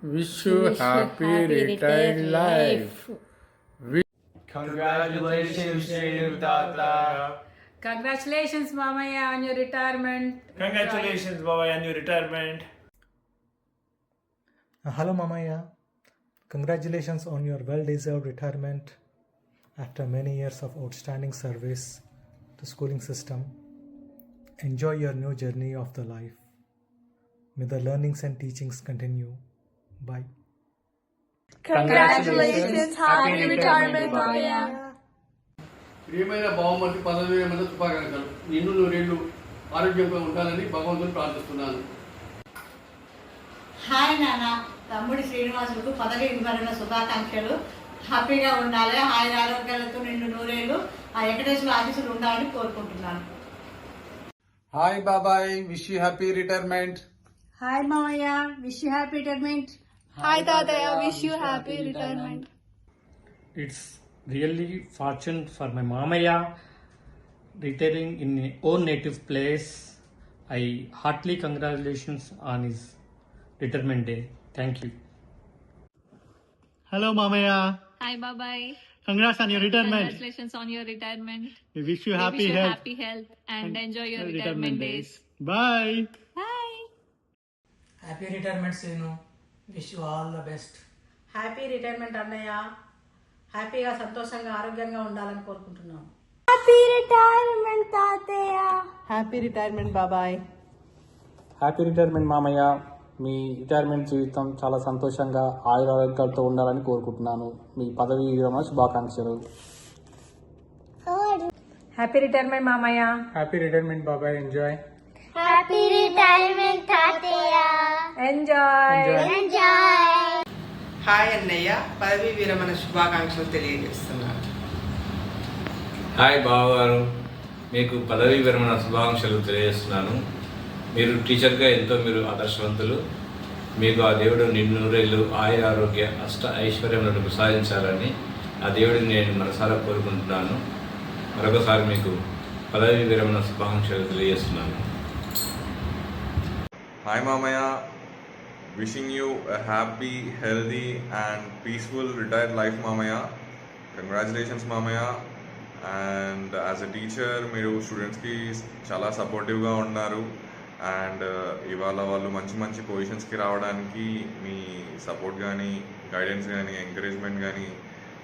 Wish you happy retired life. Congratulations, Renu Tata. Congratulations, Mamaya, on your retirement. Congratulations, Baba, on your retirement. Hello, Mamaya. Congratulations on your well-deserved retirement after many years of outstanding service to schooling system. Enjoy your new journey of the life. May the learnings and teachings continue. Bye. Congratulations, happy retirement, Mamaya. ప్రియమైన బావమర్తి పదవి విరమణ శుభాకాంక్షలు. నిన్ను నూరేళ్లు ఆరోగ్యంగా ఉండాలని భగవంతుని ప్రార్థిస్తున్నాను. హాయ్ నాన్న, తమ్ముడి శ్రీనివాసులకు పదవి విరమణ శుభాకాంక్షలు. హ్యాపీగా ఉండాలి, హాయి ఆరోగ్యాలతో నిన్ను నూరేళ్లు ఆ వెంకటేశ్వర ఆశీస్సులు ఉండాలని కోరుకుంటున్నాను. Hi, Babai. Wish you happy retirement. Hi మామయ్య, wish you happy retirement. Hi Tataya, wish you happy retirement. It's really fortune for my Mamaya retiring in his own native place. I heartily congratulations on his retirement day. Thank you. Hello, Mamaya. Hi, bye-bye. Congrats on your retirement. Congratulations on your retirement. We wish you We happy wish you health. happy health and enjoy your retirement days. Bye. Bye. Happy retirement Seenu. Wish you all the best. Happy retirement అన్నయ్య. హ్యాపీగా సంతోషంగా ఆరోగ్యంగా ఉండాలని కోరుకుంటున్నాను. Happy retirement, Tataya. Happy retirement బాబాయ్. Happy retirement మామయ్య. మీ retirement జీవితం చాలా సంతోషంగా ఆయురారోగ్యాలతో ఉండాలని కోరుకుంటున్నాను. మీ పదవి విరమణ శుభాకాంక్షలు. Happy retirement, Mamaya. Happy retirement బాబాయ్. Enjoy. Happy retirement, Tataya. Enjoy. Hi అన్నయ్య, పదవి విరమణ శుభాకాంక్షలు తెలియజేస్తున్నాను. హాయ్ బావగారు, మీకు పదవీ విరమణ శుభాకాంక్షలు తెలియజేస్తున్నాను. మీరు టీచర్గా ఎంతో ఆదర్శవంతులు. మీకు ఆ దేవుడు నిన్ను నూరేళ్ళు ఆరోగ్య అష్ట ఐశ్వర్యములను ప్రసాదించాలని ఆ దేవుడిని నేను మనసారా కోరుకుంటున్నాను. మరొకసారి మీకు పదవీ విరమణ శుభాకాంక్షలు తెలియజేస్తున్నాను. Hi Mamaya, wishing you a happy, healthy and peaceful retired life Mamaya. Congratulations Mamaya. And as a teacher మీరు స్టూడెంట్స్కి చాలా సపోర్టివ్గా ఉన్నారు. అండ్ ఇవాళ వాళ్ళు మంచి మంచి పొజిషన్స్కి రావడానికి మీ సపోర్ట్ కానీ గైడెన్స్ కానీ ఎంకరేజ్మెంట్ కానీ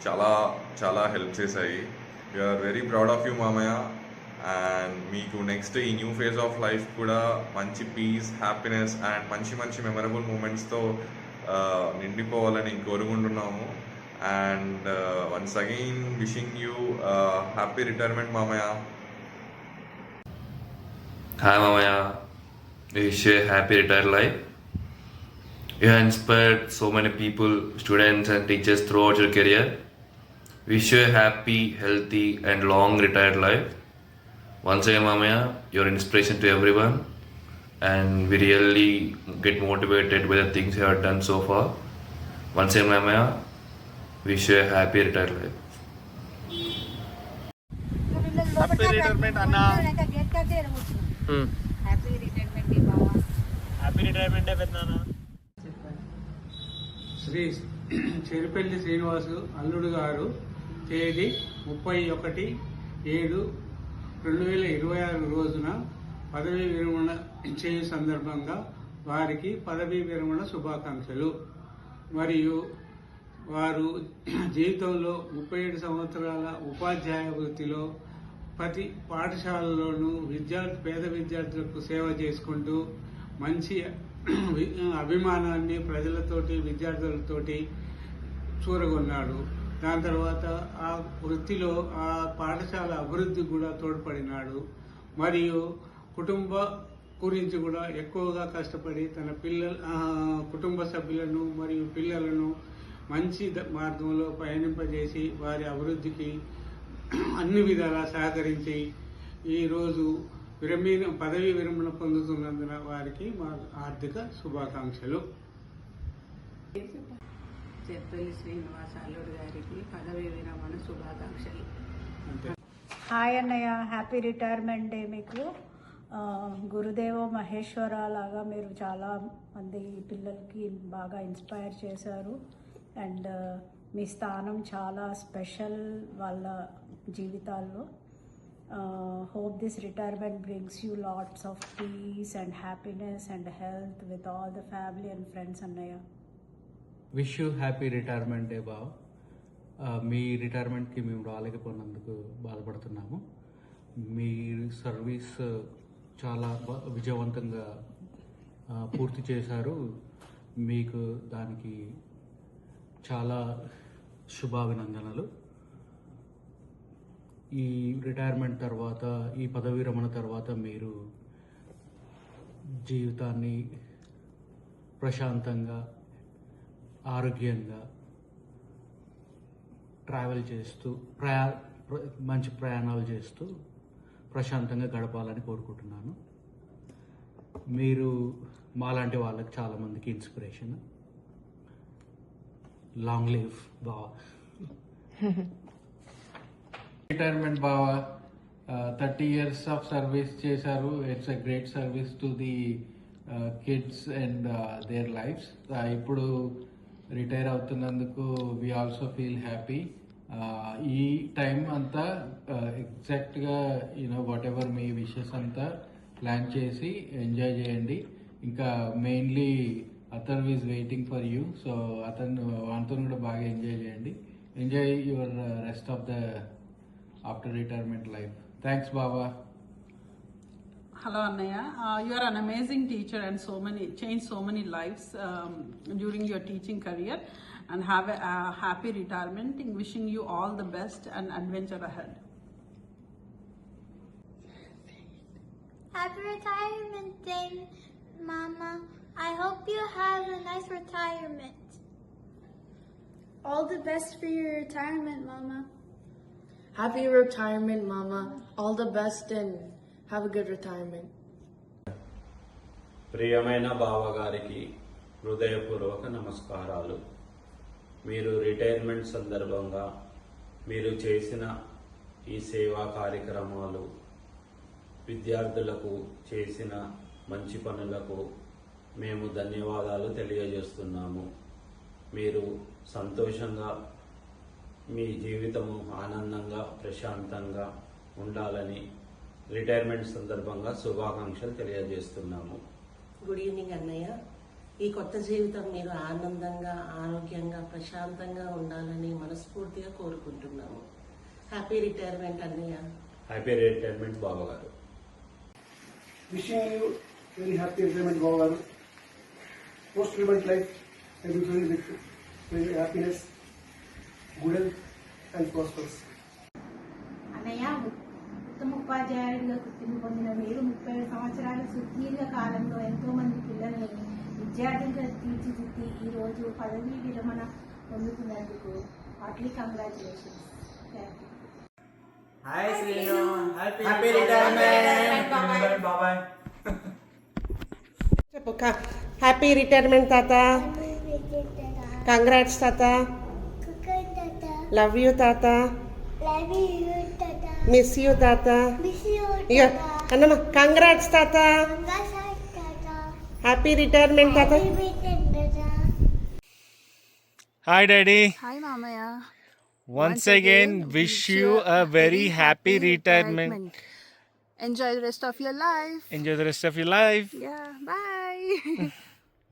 చాలా చాలా హెల్ప్ చేశాయి. We're very proud of you మామయ్య. అండ్ మీకు నెక్స్ట్ ఈ న్యూ ఫేజ్ ఆఫ్ లైఫ్ కూడా మంచి పీస్, హ్యాపీనెస్ అండ్ మంచి మంచి మెమరబుల్ మూమెంట్స్తో నిండిపోవాలని కోరుకుంటున్నాము. And once again wishing you happy retirement మామయ్య. Hi Mamaya, wish you a happy retired life. You have inspired so many people, students and teachers throughout your career. Wish you a happy, healthy and long retired life. Once again Mamaya, you're an inspiration to everyone and we really get motivated by the things you have done so far. Once again Mamaya, wish you a happy retired life. Happy retirement, Anna. Happy retirement, Baba. Happy retirement పెద్దనాన్న. శ్రీ చెరుపల్లి శ్రీనివాసు అల్లుడు గారు తేదీ 31/7/2026 రోజున పదవీ విరమణ చేయు సందర్భంగా వారికి పదవీ విరమణ శుభాకాంక్షలు. మరియు వారు జీవితంలో 37 సంవత్సరాల ఉపాధ్యాయ వృత్తిలో ప్రతి పాఠశాలలోనూ పేద విద్యార్థులకు సేవ చేసుకుంటూ మంచి అభిమానాన్ని ప్రజలతోటి విద్యార్థులతోటి చూరగొన్నాడు. దాని తర్వాత ఆ వృత్తిలో ఆ పాఠశాల అభివృద్ధి కూడా తోడ్పడినాడు. మరియు కుటుంబ గురించి కూడా ఎక్కువగా కష్టపడి తన కుటుంబ సభ్యులను మరియు పిల్లలను మంచి మార్గంలో పయనింపజేసి వారి అభివృద్ధికి అన్ని విధాలా సహకరించి ఈరోజు పదవీ విరమణ పొందుతున్నందున వారికి మా హార్దిక శుభాకాంక్షలు. చెరుపల్లి శ్రీనివాస అల్లుడు గారికి పదవీ విరమణ శుభాకాంక్షలు. హాయ్ అన్నయ్య, హ్యాపీ రిటైర్మెంట్ డే మీకు. గురుదేవో మహేశ్వర లాగా మీరు చాలా మంది పిల్లలకి బాగా ఇన్స్పైర్ చేశారు. అండ్ మీ స్థానం చాలా స్పెషల్ వాళ్ళ జీవితాల్లో. Hope this retirement brings you lots of peace and happiness and health with all the family and friends, Annaya. Wish you happy retirement day బావ. మీ రిటైర్మెంట్కి మేము రాలేకపోయినందుకు బాధపడుతున్నాము. మీ సర్వీస్ చాలా విజయవంతంగా పూర్తి చేశారు. మీకు దానికి చాలా శుభాభినందనలు. ఈ రిటైర్మెంట్ తర్వాత, ఈ పదవీ విరమణ తర్వాత మీరు జీవితాన్ని ప్రశాంతంగా, ఆరోగ్యంగా ట్రావెల్ చేస్తూ మంచి ప్రయాణాలు చేస్తూ ప్రశాంతంగా గడపాలని కోరుకుంటున్నాను. మీరు మాలాంటి వాళ్ళకి చాలామందికి ఇన్స్పిరేషన్. లాంగ్ లివ్ బావా. రిటైర్మెంట్ బావా, 30 years ఆఫ్ సర్వీస్ చేశారు. It's a great service to the kids and their lifes. ఇప్పుడు రిటైర్ అవుతున్నందుకు వి ఆల్సో ఫీల్ హ్యాపీ. ఈ టైం అంతా ఎగ్జాక్ట్గా వాట్ ఎవర్ మీ విషెస్ అంతా ప్లాన్ చేసి ఎంజాయ్ చేయండి. ఇంకా mainly other is waiting for you. So వాటితో కూడా బాగా ఎంజాయ్ చేయండి. Enjoy your rest of the after retirement life. Thanks బాబా. Hello Annaya, you are an amazing teacher and changed so many lives during your teaching career, and have a happy retirement. Wishing you all the best and adventure ahead. Happy retirement day, Mama. I hope you have a nice retirement. All the best for your retirement, Mama. Happy retirement, Mama. All the best and have a good retirement. ప్రియమైన బావగారికి హృదయపూర్వక నమస్కారాలు. మీరు retirement సందర్భంగా మీరు చేసిన ఈ సేవా కార్యక్రమాలు, విద్యార్థులకు చేసిన మంచి పనులకు మేము ధన్యవాదాలు తెలియజేస్తున్నాము. మీరు సంతోషంగా, మీ జీవితము ఆనందంగా, ప్రశాంతంగా ఉండాలని రిటైర్మెంట్ సందర్భంగా శుభాకాంక్షలు తెలియజేస్తున్నాము. గుడ్ ఈవినింగ్ అన్నయ్య. ఈ కొత్త జీవితం మీరు ఆనందంగా, ఆరోగ్యంగా, ప్రశాంతంగా ఉండాలని మనస్ఫూర్తిగా కోరుకుంటున్నాము. హ్యాపీ రిటైర్మెంట్ అన్నయ్య. హ్యాపీ రిటైర్మెంట్ బావగారు. Wishing you very happy retirement, బావగారు. Post retirement life everything with very happiness, good health and prosperous. అన్నయ్య, ఉత్తమ ఉపాధ్యాయుడిగా గుర్తింపు పొందిన మీరు 37 సంవత్సరాల సుదీర్ఘ కాలంలో ఎంతో మంది పిల్లల్ని విద్యార్థులుగా తీర్చిదిద్ది ఈ రోజు పదవీ విరమణ పొందుతున్నందుకు heartly congratulations. Hi Srinu, happy retirement. బాబాయ్. చెప్పు. హ్యాపీ రిటైర్మెంట్ తాత. కంగ్రాట్స్ తాత. లవ్ యూ తాత. మిస్ యూ తాత. అన్నమ్మా కంగ్రాట్స్ తాత. హ్యాపీ రిటైర్మెంట్ తాత. Hi Daddy. Hi Mamaya. Once again wish you a very happy retirement. Enjoy the rest of your life. Enjoy the rest of your life. Yeah, bye.